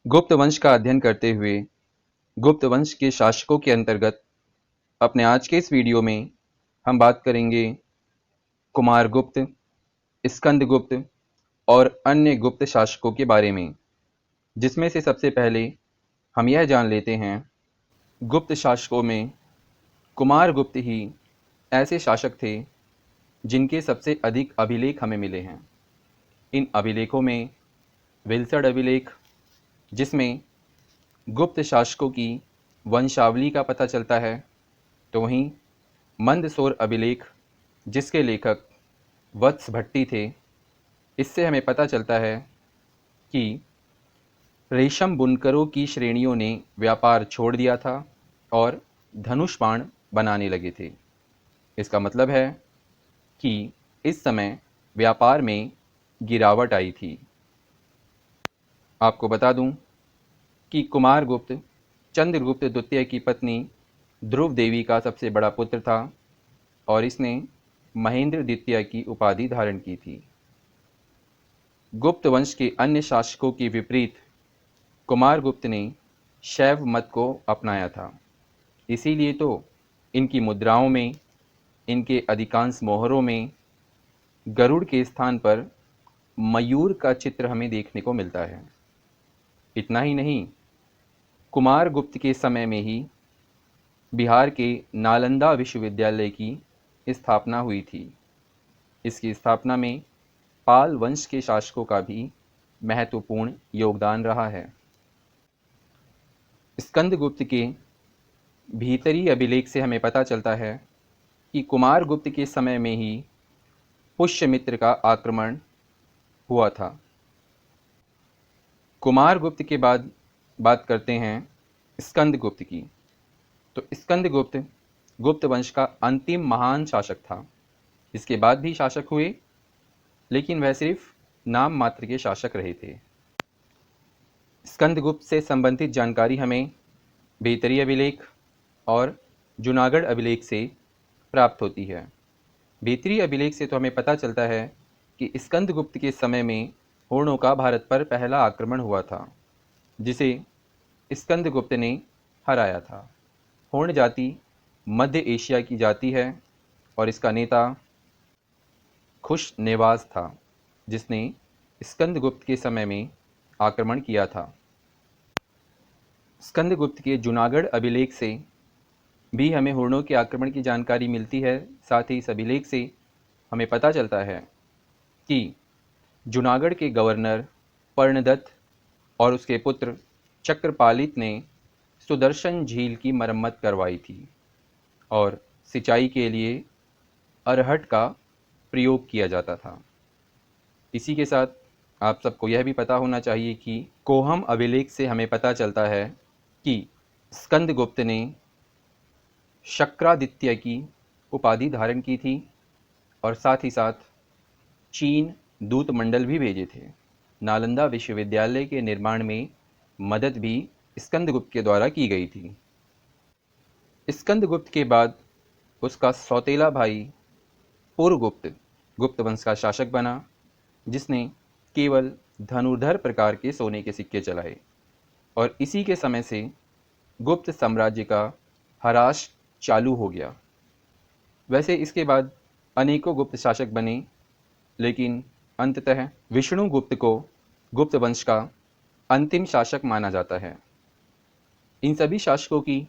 गुप्त वंश का अध्ययन करते हुए गुप्त वंश के शासकों के अंतर्गत अपने आज के इस वीडियो में हम बात करेंगे कुमारगुप्त, स्कंदगुप्त और अन्य गुप्त शासकों के बारे में, जिसमें से सबसे पहले हम यह जान लेते हैं गुप्त शासकों में कुमारगुप्त ही ऐसे शासक थे जिनके सबसे अधिक अभिलेख हमें मिले हैं। इन अभिलेखों में विल्सड अभिलेख, जिसमें गुप्त शासकों की वंशावली का पता चलता है, तो वहीं मंदसौर अभिलेख, जिसके लेखक वत्स भट्टी थे, इससे हमें पता चलता है कि रेशम बुनकरों की श्रेणियों ने व्यापार छोड़ दिया था और धनुष बाण बनाने लगे थे। इसका मतलब है कि इस समय व्यापार में गिरावट आई थी। आपको बता दूं कि कुमारगुप्त चंद्रगुप्त द्वितीय की पत्नी ध्रुव देवी का सबसे बड़ा पुत्र था और इसने महेंद्र द्वितीय की उपाधि धारण की थी। गुप्त वंश के अन्य शासकों के विपरीत कुमारगुप्त ने शैव मत को अपनाया था। इसीलिए तो इनकी मुद्राओं में, इनके अधिकांश मोहरों में गरुड़ के स्थान पर मयूर का चित्र हमें देखने को मिलता है। इतना ही नहीं, कुमारगुप्त के समय में ही बिहार के नालंदा विश्वविद्यालय की स्थापना हुई थी। इसकी स्थापना में पाल वंश के शासकों का भी महत्वपूर्ण योगदान रहा है। स्कंदगुप्त के भीतरी अभिलेख से हमें पता चलता है कि कुमारगुप्त के समय में ही पुष्यमित्र का आक्रमण हुआ था। कुमारगुप्त के बाद बात करते हैं स्कंदगुप्त की। तो स्कंदगुप्त गुप्त वंश का अंतिम महान शासक था। इसके बाद भी शासक हुए, लेकिन वह सिर्फ नाम मात्र के शासक रहे थे। स्कंदगुप्त से संबंधित जानकारी हमें भीतरी अभिलेख और जूनागढ़ अभिलेख से प्राप्त होती है। भीतरी अभिलेख से तो हमें पता चलता है कि स्कंदगुप्त के समय में हूणों का भारत पर पहला आक्रमण हुआ था, जिसे स्कंदगुप्त ने हराया था। हूण जाति मध्य एशिया की जाति है और इसका नेता खुशनेवाज था, जिसने स्कंदगुप्त के समय में आक्रमण किया था। स्कंदगुप्त के जूनागढ़ अभिलेख से भी हमें हूणों के आक्रमण की जानकारी मिलती है। साथ ही इस अभिलेख से हमें पता चलता है कि जूनागढ़ के गवर्नर पर्णदत्त और उसके पुत्र चक्रपालित ने सुदर्शन झील की मरम्मत करवाई थी और सिंचाई के लिए अरहट का प्रयोग किया जाता था। इसी के साथ आप सबको यह भी पता होना चाहिए कि कोहम अभिलेख से हमें पता चलता है कि स्कंदगुप्त ने शक्रादित्य की उपाधि धारण की थी और साथ ही साथ चीन दूत मंडल भी भेजे थे। नालंदा विश्वविद्यालय के निर्माण में मदद भी स्कंदगुप्त के द्वारा की गई थी। स्कंदगुप्त के बाद उसका सौतेला भाई पुरगुप्त गुप्त वंश का शासक बना, जिसने केवल धनुर्धर प्रकार के सोने के सिक्के चलाए और इसी के समय से गुप्त साम्राज्य का ह्रास चालू हो गया। वैसे इसके बाद अनेकों गुप्त शासक बने, लेकिन अंततः विष्णुगुप्त को गुप्त वंश का अंतिम शासक माना जाता है। इन सभी शासकों की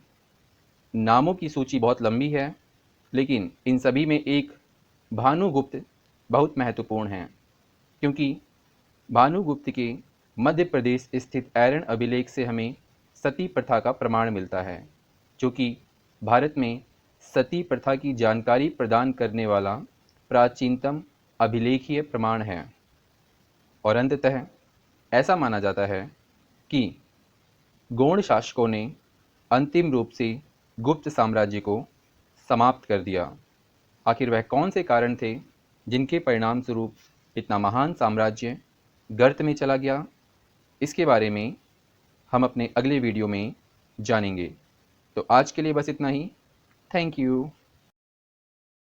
नामों की सूची बहुत लंबी है, लेकिन इन सभी में एक भानुगुप्त बहुत महत्वपूर्ण है, क्योंकि भानुगुप्त के मध्य प्रदेश स्थित ऐरन अभिलेख से हमें सती प्रथा का प्रमाण मिलता है, जो कि भारत में सती प्रथा की जानकारी प्रदान करने वाला प्राचीनतम अभिलेखीय प्रमाण है। और अंततः ऐसा माना जाता है कि गौड़ शासकों ने अंतिम रूप से गुप्त साम्राज्य को समाप्त कर दिया। आखिर वह कौन से कारण थे जिनके परिणाम स्वरूप इतना महान साम्राज्य गर्त में चला गया? इसके बारे में हम अपने अगले वीडियो में जानेंगे। तो आज के लिए बस इतना ही। Thank you.